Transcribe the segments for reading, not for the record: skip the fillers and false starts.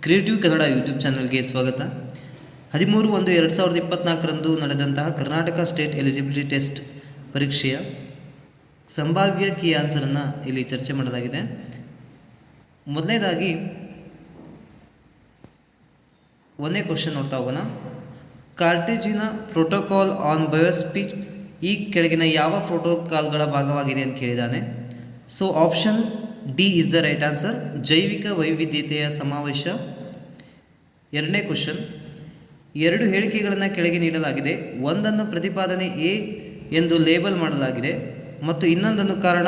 Creative Kannada YouTube ಚಾನಲ್ಗೆ ಸ್ವಾಗತ. 13/1/2024 ನಡೆದಂತಹ ಕರ್ನಾಟಕ ಸ್ಟೇಟ್ ಎಲಿಜಿಬಿಲಿಟಿ ಟೆಸ್ಟ್ ಪರೀಕ್ಷೆಯ ಸಂಭಾವ್ಯ ಕೀ ಆನ್ಸರನ್ನು ಇಲ್ಲಿ ಚರ್ಚೆ ಮಾಡಲಾಗಿದೆ. ಮೊದಲನೇದಾಗಿ ಒಂದೇ ಕ್ವಶನ್ ನೋಡ್ತಾ ಹೋಗೋಣ. ಕಾರ್ಟೇಜಿನ ಪ್ರೋಟೋಕಾಲ್ ಆನ್ ಬಯೋಸ್ಪೀಚ್ ಈ ಕೆಳಗಿನ ಯಾವ ಪ್ರೋಟೋಕಾಲ್ಗಳ ಭಾಗವಾಗಿದೆ ಅಂತ ಕೇಳಿದ್ದಾನೆ. So option D is the right answer, ಜೈವಿಕ ವೈವಿಧ್ಯತೆಯ ಸಮಾವೇಶ. ಎರಡನೇ ಕ್ವಶನ್, ಎರಡು ಹೇಳಿಕೆಗಳನ್ನು ಕೆಳಗೆ ನೀಡಲಾಗಿದೆ. ಒಂದನ್ನು ಪ್ರತಿಪಾದನೆ ಎ ಎಂದು ಲೇಬಲ್ ಮಾಡಲಾಗಿದೆ ಮತ್ತು ಇನ್ನೊಂದನ್ನು ಕಾರಣ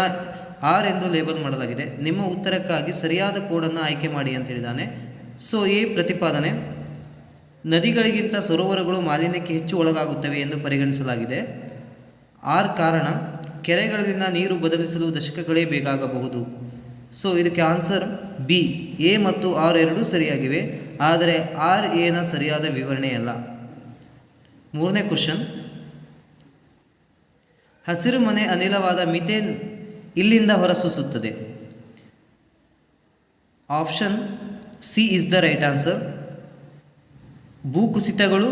ಆರ್ ಎಂದು ಲೇಬಲ್ ಮಾಡಲಾಗಿದೆ. ನಿಮ್ಮ ಉತ್ತರಕ್ಕಾಗಿ ಸರಿಯಾದ ಕೋಡನ್ನು ಆಯ್ಕೆ ಮಾಡಿ ಅಂತ ಹೇಳಿದ್ದಾನೆ. ಸೊ ಎ ಪ್ರತಿಪಾದನೆ, ನದಿಗಳಿಗಿಂತ ಸರೋವರಗಳು ಮಾಲಿನ್ಯಕ್ಕೆ ಹೆಚ್ಚು ಒಳಗಾಗುತ್ತವೆ ಎಂದು ಪರಿಗಣಿಸಲಾಗಿದೆ. ಆರ್ ಕಾರಣ, ಕೆರೆಗಳಲ್ಲಿನ ನೀರು ಬದಲಿಸಲು ದಶಕಗಳೇ ಬೇಕಾಗಬಹುದು. ಸೊ ಇದಕ್ಕೆ ಆನ್ಸರ್ ಬಿ, ಎ ಮತ್ತು ಆರ್ ಎರಡೂ ಸರಿಯಾಗಿವೆ, ಆದರೆ ಆರ್ ಎನ ಸರಿಯಾದ ವಿವರಣೆಯಲ್ಲ. ಮೂರನೇ ಕ್ವಶನ್, ಹಸಿರು ಮನೆ ಅನಿಲವಾದ ಮಿಥೇನ್ ಇಲ್ಲಿಂದ ಹೊರಸೂಸುತ್ತದೆ. Option C is the right answer, ಭೂಕುಸಿತಗಳು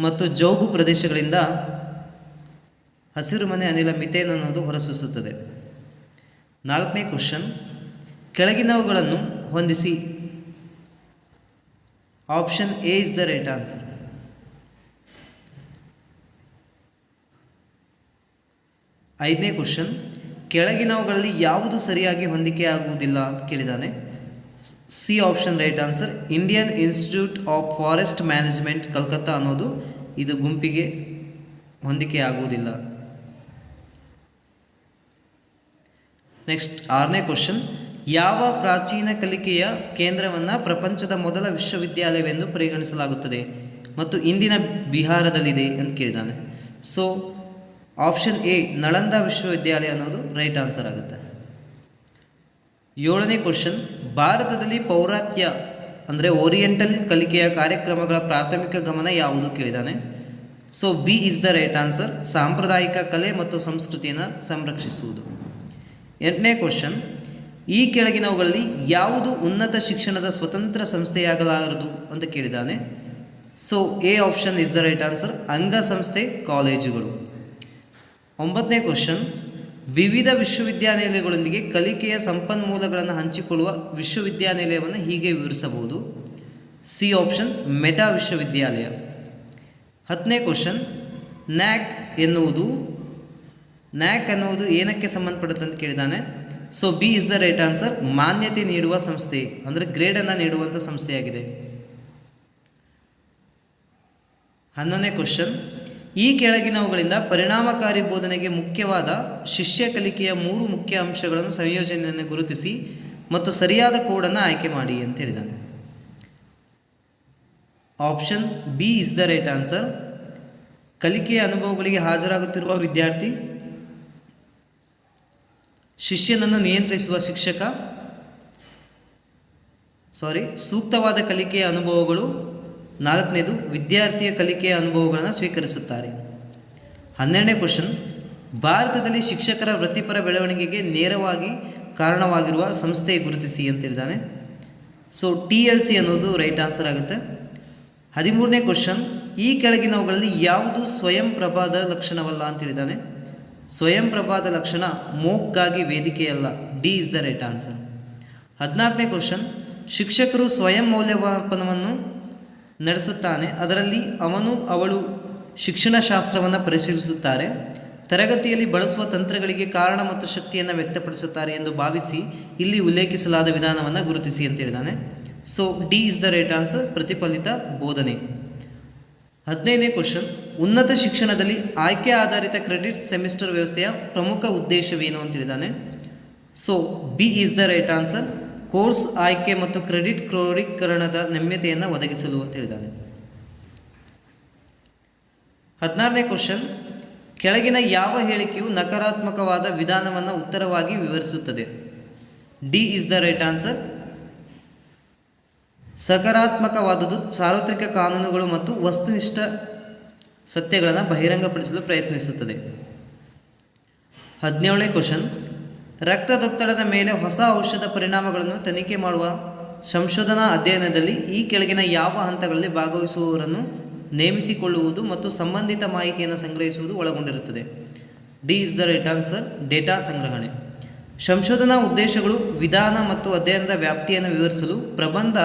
ಮತ್ತು ಜೌಗು ಪ್ರದೇಶಗಳಿಂದ ಹಸಿರು ಮನೆ ಅನಿಲ ಮಿಥೇನ್ ಅನ್ನೋದು ಹೊರಸೂಸುತ್ತದೆ. ನಾಲ್ಕನೇ ಕ್ವಶನ್, ಕೆಳಗಿನವುಗಳನ್ನು ಹೊಂದಿಸಿ. Option A is the right answer. ಐದನೇ ಕ್ವಶನ್, ಕೆಳಗಿನವುಗಳಲ್ಲಿ ಯಾವುದು ಸರಿಯಾಗಿ ಹೊಂದಿಕೆ ಆಗುವುದಿಲ್ಲ ಅಂತ ಕೇಳಿದ್ದಾನೆ. C option right answer, Indian institute of forest management Calcutta ಅನ್ನೋದು ಇದು ಗುಂಪಿಗೆ ಹೊಂದಿಕೆ ಆಗುವುದಿಲ್ಲ. ನೆಕ್ಸ್ಟ್ ಆರನೇ ಕ್ವಶನ್, ಯಾವ ಪ್ರಾಚೀನ ಕಲಿಕೆಯ ಕೇಂದ್ರವನ್ನು ಪ್ರಪಂಚದ ಮೊದಲ ವಿಶ್ವವಿದ್ಯಾಲಯವೆಂದು ಪರಿಗಣಿಸಲಾಗುತ್ತದೆ ಮತ್ತು ಇಂದಿನ ಬಿಹಾರದಲ್ಲಿದೆ ಅಂತ ಕೇಳಿದ್ದಾನೆ. ಸೊ ಆಪ್ಷನ್ ಎ ನಳಂದ ವಿಶ್ವವಿದ್ಯಾಲಯ ಅನ್ನೋದು ರೈಟ್ ಆನ್ಸರ್ ಆಗುತ್ತೆ. ಏಳನೇ ಕ್ವಶನ್, ಭಾರತದಲ್ಲಿ ಪೌರಾತ್ಯ ಅಂದರೆ ಓರಿಯೆಂಟಲ್ ಕಲಿಕೆಯ ಕಾರ್ಯಕ್ರಮಗಳ ಪ್ರಾಥಮಿಕ ಗಮನ ಯಾವುದು ಕೇಳಿದ್ದಾನೆ. So B is the right answer, ಸಾಂಪ್ರದಾಯಿಕ ಕಲೆ ಮತ್ತು ಸಂಸ್ಕೃತಿಯನ್ನು ಸಂರಕ್ಷಿಸುವುದು. ಎಂಟನೇ ಕ್ವಶನ್, ಈ ಕೆಳಗಿನವುಗಳಲ್ಲಿ ಯಾವುದು ಉನ್ನತ ಶಿಕ್ಷಣದ ಸ್ವತಂತ್ರ ಸಂಸ್ಥೆಯಾಗಲಾರದು ಅಂತ ಕೇಳಿದ್ದಾನೆ. So A option is the right answer, ಅಂಗಸಂಸ್ಥೆ ಕಾಲೇಜುಗಳು. ಒಂಬತ್ತನೇ ಕ್ವಶನ್, ವಿವಿಧ ವಿಶ್ವವಿದ್ಯಾನಿಲಯಗಳೊಂದಿಗೆ ಕಲಿಕೆಯ ಸಂಪನ್ಮೂಲಗಳನ್ನು ಹಂಚಿಕೊಳ್ಳುವ ವಿಶ್ವವಿದ್ಯಾನಿಲಯವನ್ನು ಹೀಗೆ ವಿವರಿಸಬಹುದು. ಸಿ ಆಪ್ಷನ್ ಮೆಟಾ ವಿಶ್ವವಿದ್ಯಾಲಯ. ಹತ್ತನೇ ಕ್ವಶನ್, ನ್ಯಾಕ್ ಅನ್ನುವುದು ಏನಕ್ಕೆ ಸಂಬಂಧಪಡುತ್ತೆ ಅಂತ ಕೇಳಿದ್ದಾನೆ. So B is the right answer, ಮಾನ್ಯತೆ ನೀಡುವ ಸಂಸ್ಥೆ ಅಂದರೆ ಗ್ರೇಡನ್ನು ನೀಡುವಂಥ ಸಂಸ್ಥೆಯಾಗಿದೆ. 11ನೇ ಕ್ವಶನ್, ಈ ಕೆಳಗಿನವುಗಳಿಂದ ಪರಿಣಾಮಕಾರಿ ಬೋಧನೆಗೆ ಮುಖ್ಯವಾದ ಶಿಷ್ಯ ಕಲಿಕೆಯ 3 ಮುಖ್ಯ ಅಂಶಗಳನ್ನು ಸಂಯೋಜನೆಯನ್ನು ಗುರುತಿಸಿ ಮತ್ತು ಸರಿಯಾದ ಕೋಡನ್ನು ಆಯ್ಕೆ ಮಾಡಿ ಅಂತ ಹೇಳಿದ್ದಾನೆ. Option B is the right answer, ಕಲಿಕೆಯ ಅನುಭವಗಳಿಗೆ ಹಾಜರಾಗುತ್ತಿರುವ ವಿದ್ಯಾರ್ಥಿ, ಶಿಷ್ಯನನ್ನು ನಿಯಂತ್ರಿಸುವ ಶಿಕ್ಷಕ, ಸೂಕ್ತವಾದ ಕಲಿಕೆಯ ಅನುಭವಗಳು, 4ನೇದು ವಿದ್ಯಾರ್ಥಿಯ ಕಲಿಕೆಯ ಅನುಭವಗಳನ್ನು ಸ್ವೀಕರಿಸುತ್ತಾರೆ. 12ನೇ ಕ್ವಶನ್, ಭಾರತದಲ್ಲಿ ಶಿಕ್ಷಕರ ವೃತ್ತಿಪರ ಬೆಳವಣಿಗೆಗೆ ನೇರವಾಗಿ ಕಾರಣವಾಗಿರುವ ಸಂಸ್ಥೆ ಗುರುತಿಸಿ ಅಂತ ಹೇಳಿದ್ದಾನೆ. ಸೊ TLC ಅನ್ನೋದು ರೈಟ್ ಆನ್ಸರ್ ಆಗುತ್ತೆ. 13ನೇ ಕ್ವಶನ್, ಈ ಕೆಳಗಿನವುಗಳಲ್ಲಿ ಯಾವುದು ಸ್ವಯಂ ಪ್ರಭಾದ ಲಕ್ಷಣವಲ್ಲ ಅಂತ ಹೇಳಿದ್ದಾನೆ. ಸ್ವಯಂ ಪ್ರಭಾದ ಲಕ್ಷಣ ಮೋಕ್ಗಾಗಿ ವೇದಿಕೆಯಲ್ಲ. D is the right answer. 14ನೇ ಕ್ವಶನ್, ಶಿಕ್ಷಕರು ಸ್ವಯಂ ಮೌಲ್ಯಮಾಪನವನ್ನು ನಡೆಸುತ್ತಾನೆ, ಅದರಲ್ಲಿ ಅವಳು ಶಿಕ್ಷಣಶಾಸ್ತ್ರವನ್ನು ಪರಿಶೀಲಿಸುತ್ತಾರೆ, ತರಗತಿಯಲ್ಲಿ ಬಳಸುವ ತಂತ್ರಗಳಿಗೆ ಕಾರಣ ಮತ್ತು ಶಕ್ತಿಯನ್ನು ವ್ಯಕ್ತಪಡಿಸುತ್ತಾರೆ ಎಂದು ಭಾವಿಸಿ ಇಲ್ಲಿ ಉಲ್ಲೇಖಿಸಲಾದ ವಿಧಾನವನ್ನು ಗುರುತಿಸಿ ಅಂತ ಹೇಳಿದ್ದಾನೆ. So D is the right answer, ಪ್ರತಿಫಲಿತ ಬೋಧನೆ. 15ನೇ ಕ್ವಶನ್, ಉನ್ನತ ಶಿಕ್ಷಣದಲ್ಲಿ ಆಯ್ಕೆ ಆಧಾರಿತ ಕ್ರೆಡಿಟ್ ಸೆಮಿಸ್ಟರ್ ವ್ಯವಸ್ಥೆಯ ಪ್ರಮುಖ ಉದ್ದೇಶವೇನು ಅಂತ ಹೇಳಿದ್ದಾನೆ. So B is the right answer, course ಆಯ್ಕೆ ಮತ್ತು ಕ್ರೆಡಿಟ್ ಕ್ರೋಢೀಕರಣದ ನಮ್ಯತೆಯನ್ನು ಒದಗಿಸಲು ಅಂತ ಹೇಳಿದ್ದಾನೆ. 16ನೇ ಕ್ವಶನ್, ಕೆಳಗಿನ ಯಾವ ಹೇಳಿಕೆಯು ನಕಾರಾತ್ಮಕವಾದ ವಿಧಾನವನ್ನು ಉತ್ತರವಾಗಿ ವಿವರಿಸುತ್ತದೆ. D is the right answer, ಸಕಾರಾತ್ಮಕವಾದುದು ಸಾರ್ವತ್ರಿಕ ಕಾನೂನುಗಳು ಮತ್ತು ವಸ್ತುನಿಷ್ಠ ಸತ್ಯಗಳನ್ನು ಬಹಿರಂಗಪಡಿಸಲು ಪ್ರಯತ್ನಿಸುತ್ತದೆ. 17ನೇ ಕ್ವಶನ್, ರಕ್ತದೊತ್ತಡದ ಮೇಲೆ ಹೊಸ ಔಷಧ ಪರಿಣಾಮಗಳನ್ನು ತನಿಖೆ ಮಾಡುವ ಸಂಶೋಧನಾ ಅಧ್ಯಯನದಲ್ಲಿ ಈ ಕೆಳಗಿನ ಯಾವ ಹಂತಗಳಲ್ಲಿ ಭಾಗವಹಿಸುವವರನ್ನು ನೇಮಿಸಿಕೊಳ್ಳುವುದು ಮತ್ತು ಸಂಬಂಧಿತ ಮಾಹಿತಿಯನ್ನು ಸಂಗ್ರಹಿಸುವುದು ಒಳಗೊಂಡಿರುತ್ತದೆ? D is the right answer. Data ಸಂಗ್ರಹಣೆ. ಸಂಶೋಧನಾ ಉದ್ದೇಶಗಳು, ವಿಧಾನ ಮತ್ತು ಅಧ್ಯಯನದ ವ್ಯಾಪ್ತಿಯನ್ನು ವಿವರಿಸಲು ಪ್ರಬಂಧ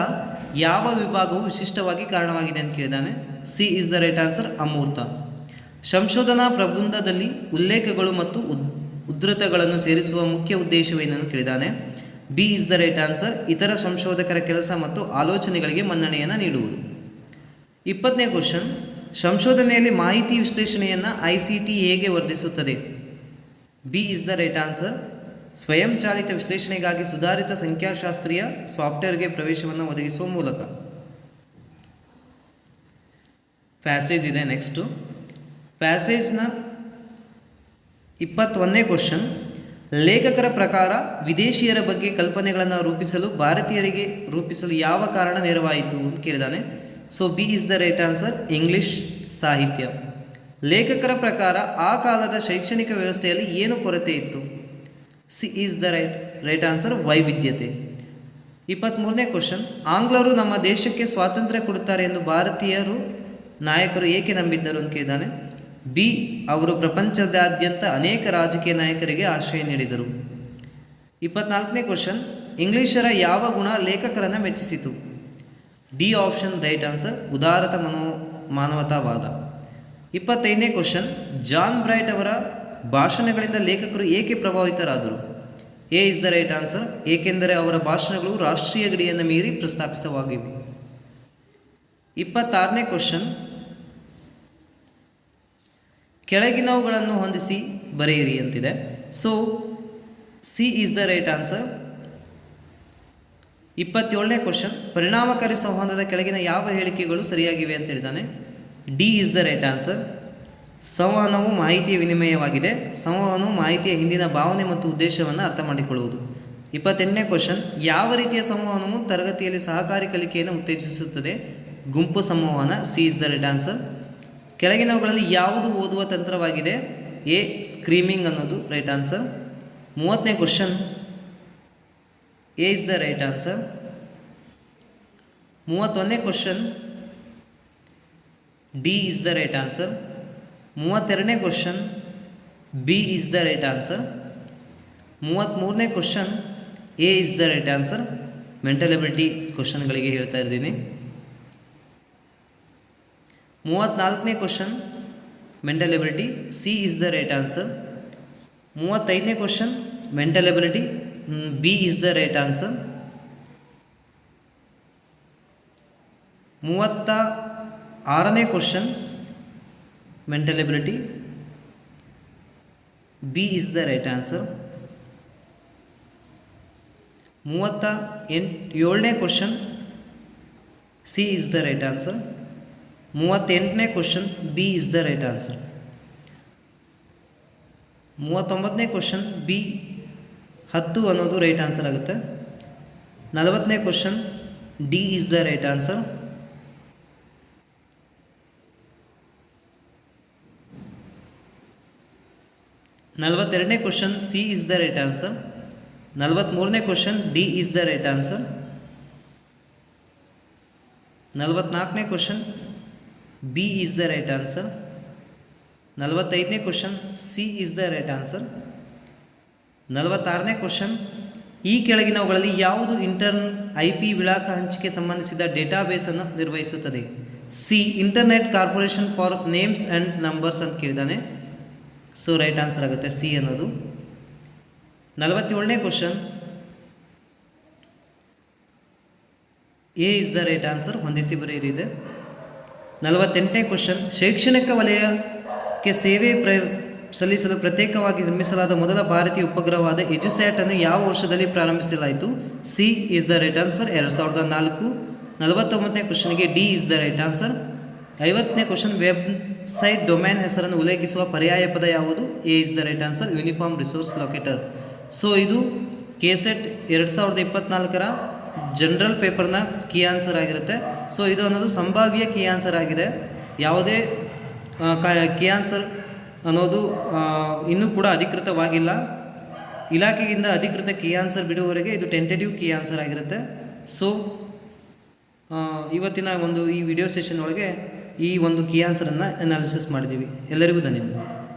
ಯಾವ ವಿಭಾಗವು ವಿಶಿಷ್ಟವಾಗಿ ಕಾರಣವಾಗಿದೆ ಅಂತ ಕೇಳಿದಾನೆ. C is the right answer. ಅಮೂರ್ತ. ಸಂಶೋಧನಾ ಪ್ರಬಂಧದಲ್ಲಿ ಉಲ್ಲೇಖಗಳು ಮತ್ತು ಉದ್ಧೃತಗಳನ್ನು ಸೇರಿಸುವ ಮುಖ್ಯ ಉದ್ದೇಶವೇನೆಂದು ಕೇಳಿದಾನೆ. B is the right answer. ಇತರ ಸಂಶೋಧಕರ ಕೆಲಸ ಮತ್ತು ಆಲೋಚನೆಗಳಿಗೆ ಮನ್ನಣೆಯನ್ನು ನೀಡುವುದು. 20ನೇ ಕ್ವಶನ್, ಸಂಶೋಧನೆಯಲ್ಲಿ ಮಾಹಿತಿ ವಿಶ್ಲೇಷಣೆಯನ್ನು ICT ಹೇಗೆ ವರ್ಧಿಸುತ್ತದೆ? B is the right answer. ಸ್ವಯಂಚಾಲಿತ ವಿಶ್ಲೇಷಣೆಗಾಗಿ ಸುಧಾರಿತ ಸಂಖ್ಯಾಶಾಸ್ತ್ರೀಯ ಸಾಫ್ಟ್ವೇರ್ಗೆ ಪ್ರವೇಶವನ್ನು ಒದಗಿಸುವ ಮೂಲಕ. ಪ್ಯಾಸೇಜ್ ಇದೆ. ನೆಕ್ಸ್ಟು ಪ್ಯಾಸೇಜ್ನ 21ನೇ ಕ್ವಶನ್, ಲೇಖಕರ ಪ್ರಕಾರ ವಿದೇಶಿಯರ ಬಗ್ಗೆ ಕಲ್ಪನೆಗಳನ್ನು ರೂಪಿಸಲು ಭಾರತೀಯರಿಗೆ ರೂಪಿಸಲು ಯಾವ ಕಾರಣ ನೆರವಾಯಿತು ಅಂತ ಕೇಳಿದಾನೆ. So B is the right answer. English ಸಾಹಿತ್ಯ. ಲೇಖಕರ ಪ್ರಕಾರ ಆ ಕಾಲದ ಶೈಕ್ಷಣಿಕ ವ್ಯವಸ್ಥೆಯಲ್ಲಿ ಏನು ಕೊರತೆ ಇತ್ತು? C is the right answer. ವೈವಿಧ್ಯತೆ. 23ನೇ ಕ್ವಶನ್, ಆಂಗ್ಲರು ನಮ್ಮ ದೇಶಕ್ಕೆ ಸ್ವಾತಂತ್ರ್ಯ ಕೊಡುತ್ತಾರೆ ಎಂದು ಭಾರತೀಯರು ನಾಯಕರು ಏಕೆ ನಂಬಿದ್ದರು ಅಂತ ಕೇಳಿದ್ದಾನೆ. ಬಿ, ಅವರು ಪ್ರಪಂಚದಾದ್ಯಂತ ಅನೇಕ ರಾಜಕೀಯ ನಾಯಕರಿಗೆ ಆಶ್ರಯ ನೀಡಿದರು. 24ನೇ ಕ್ವಶನ್, ಇಂಗ್ಲಿಷರ ಯಾವ ಗುಣ ಲೇಖಕರನ್ನು ಮೆಚ್ಚಿಸಿತು? D option right answer. ಉದಾರತ ಮಾನವತಾವಾದ. 25ನೇ ಕ್ವಶನ್, ಜಾನ್ ಬ್ರೈಟ್ ಅವರ ಭಾಷಣಗಳಿಂದ ಲೇಖಕರು ಏಕೆ ಪ್ರಭಾವಿತರಾದರು? A is the right answer. ಏಕೆಂದರೆ ಅವರ ಭಾಷಣಗಳು ರಾಷ್ಟ್ರೀಯ ಗಡಿಯನ್ನು ಮೀರಿ ಪ್ರಸ್ತಾಪಿತವಾಗಿವೆ. 26ನೇ ಕ್ವಶನ್, ಕೆಳಗಿನವುಗಳನ್ನು ಹೊಂದಿಸಿ ಬರೆಯಿರಿ ಅಂತಿದೆ. So C is the right answer. 27ನೇ ಕ್ವಶನ್, ಪರಿಣಾಮಕಾರಿ ಸಂವಹನದ ಕೆಳಗಿನ ಯಾವ ಹೇಳಿಕೆಗಳು ಸರಿಯಾಗಿವೆ ಅಂತ ಹೇಳಿದ್ದಾನೆ. D is the right answer. ಸಂವಹನವು ಮಾಹಿತಿಯ ವಿನಿಮಯವಾಗಿದೆ. ಸಂವಹನವು ಮಾಹಿತಿಯ ಹಿಂದಿನ ಭಾವನೆ ಮತ್ತು ಉದ್ದೇಶವನ್ನು ಅರ್ಥ ಮಾಡಿಕೊಳ್ಳುವುದು. 28ನೇ ಕ್ವಶನ್, ಯಾವ ರೀತಿಯ ಸಂವಹನವು ತರಗತಿಯಲ್ಲಿ ಸಹಕಾರಿ ಕಲಿಕೆಯನ್ನು ಉತ್ತೇಜಿಸುತ್ತದೆ? ಗುಂಪು ಸಂವಹನ. C is the right answer. ಕೆಳಗಿನವುಗಳಲ್ಲಿ ಯಾವುದು ಓದುವ ತಂತ್ರವಾಗಿದೆ? ಎ ಸ್ಕ್ರೀಮಿಂಗ್ ಅನ್ನೋದು ರೈಟ್ ಆನ್ಸರ್. 30ನೇ question, A is the right answer. 31ನೇ question, D is the right answer. 32ನೇ question, B is the right answer. 33ನೇ question, A is the right answer. Mental ability ಕ್ವಶನ್ಗಳಿಗೆ ಹೇಳ್ತಾ ಇದ್ದೀನಿ. 34ನೇ question, mental ability. C is the right answer. 35ನೇ question, mental ability. B is the right answer. 36ನೇ question, mental ability. B is the right answer. 37ನೇ question, C is the right answer. 38ನೇ question, B is the right answer. 39ನೇ question, B 10 ಅನ್ನೋದು right answer ಆಗುತ್ತೆ. 40ನೇ question, D is the right answer. 42ನೇ question, C is the right answer. 43ನೇ question, D is the right answer. 44ನೇ question, B is the right answer. 45ನೇ question, C is the right answer. 46ನೇ question, ಈ ಕೆಳಗಿನವುಗಳಲ್ಲಿ ಯಾವುದು IP ವಿಳಾಸ ಹಂಚಿಕೆ ಸಂಬಂಧಿಸಿದ ಡೇಟಾಬೇಸನ್ನು ನಿರ್ವಹಿಸುತ್ತದೆ? C internet corporation for names and numbers ಅಂತ ಕೇಳಿದ್ದಾನೆ. ಸೊ ರೈಟ್ ಆನ್ಸರ್ ಆಗುತ್ತೆ ಸಿ ಅನ್ನೋದು. 47ನೇ question, A is the right answer. ಹೊಂದಿಸಿ ಬರೆಯಿರಿದೆ. 48ನೇ ಕ್ವಶನ್, ಶೈಕ್ಷಣಿಕ ವಲಯಕ್ಕೆ ಸೇವೆ ಸಲ್ಲಿಸಲು ಪ್ರತ್ಯೇಕವಾಗಿ ನಿರ್ಮಿಸಲಾದ ಮೊದಲ ಭಾರತೀಯ ಉಪಗ್ರಹವಾದ ಎಜುಸ್ಯಾಟ್ ಅನ್ನು ಯಾವ ವರ್ಷದಲ್ಲಿ ಪ್ರಾರಂಭಿಸಲಾಯಿತು? C is the right answer. 2004. 49ನೇ ಕ್ವಶನ್ಗೆ D is the right answer. 50ನೇ ಕ್ವಶನ್, ವೆಬ್ಸೈಟ್ ಡೊಮೈನ್ ಹೆಸರನ್ನು ಉಲ್ಲೇಖಿಸುವ ಪರ್ಯಾಯ ಪದ ಯಾವುದು? A is the right answer. Uniform resource locator. So ಇದು KSET 2024ರ ಜನರಲ್ ಪೇಪರ್ನ ಕೀ ಆನ್ಸರ್ ಆಗಿರುತ್ತೆ. ಸೊ ಇದು ಅನ್ನೋದು ಸಂಭಾವ್ಯ ಕೀ ಆನ್ಸರ್ ಆಗಿದೆ. ಯಾವುದೇ ಕೀ ಆನ್ಸರ್ ಅನ್ನೋದು ಇನ್ನೂ ಕೂಡ ಅಧಿಕೃತವಾಗಿಲ್ಲ. ಇಲಾಖೆಯಿಂದ ಅಧಿಕೃತ ಕೀ ಆನ್ಸರ್ ಬಿಡುವವರೆಗೆ ಇದು ಟೆಂಟೇಟಿವ್ ಕೀ ಆನ್ಸರ್ ಆಗಿರುತ್ತೆ. ಸೊ ಇವತ್ತಿನ ಒಂದು ಈ ವಿಡಿಯೋ ಸೆಷನ್ ಒಳಗೆ ಈ ಒಂದು ಕೀ ಆನ್ಸರನ್ನು ಅನಾಲಿಸಿಸ್ ಮಾಡಿದ್ದೀವಿ. ಎಲ್ಲರಿಗೂ ಧನ್ಯವಾದ.